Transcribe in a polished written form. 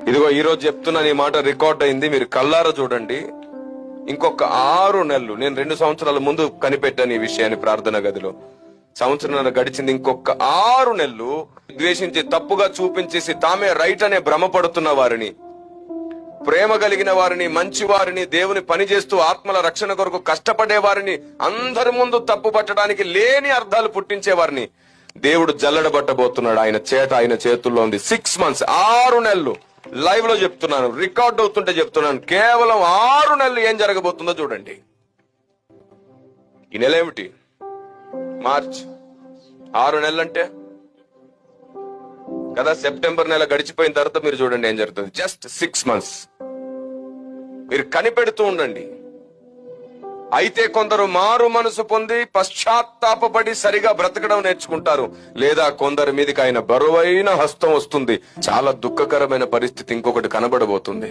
ఇదిగో ఈ రోజు చెప్తున్నాను, ఈ మాట రికార్డ్ అయింది, మీరు కల్లారా చూడండి. ఇంకొక 6 నెలలు, నేను 2 సంవత్సరాల ముందు కనిపెట్టాను ఈ విషయాన్ని ప్రార్థన గదిలో. సంవత్సరం గడిచింది. ఇంకొక 6 నెలలు ద్వేషించి, తప్పుగా చూపించేసి, తామే రైట్ అనే భ్రమపడుతున్న వారిని, ప్రేమ కలిగిన వారిని, మంచి వారిని, దేవుని పని చేస్తూ ఆత్మల రక్షణ కొరకు కష్టపడే వారిని, అందరి ముందు తప్పు పట్టడానికి లేని అర్థాలు పుట్టించే వారిని దేవుడు జల్లడబట్టబోతున్నాడు. ఆయన చేతుల్లో ఉంది. 6 months, 6 నెలలు. లైవ్ లో చెప్తున్నాను, రికార్డ్ అవుతుంటే చెప్తున్నాను. కేవలం 6 నెలలు ఏం జరగబోతుందో చూడండి. ఈ నెల ఏమిటి? మార్చ్. 6 నెలలంటే కదా, సెప్టెంబర్ నెల గడిచిపోయిన తర్వాత మీరు చూడండి ఏం జరుగుతుంది. జస్ట్ 6 months మీరు కనిపెడుతూ ఉండండి. అయితే కొందరు మారు మనసు పొంది పశ్చాత్తాపడి సరిగా బ్రతకడం నేర్చుకుంటారు, లేదా కొందరి మీదకి ఆయన బరువైన హస్తం వస్తుంది. చాలా దుఃఖకరమైన పరిస్థితి ఇంకొకటి కనబడబోతుంది.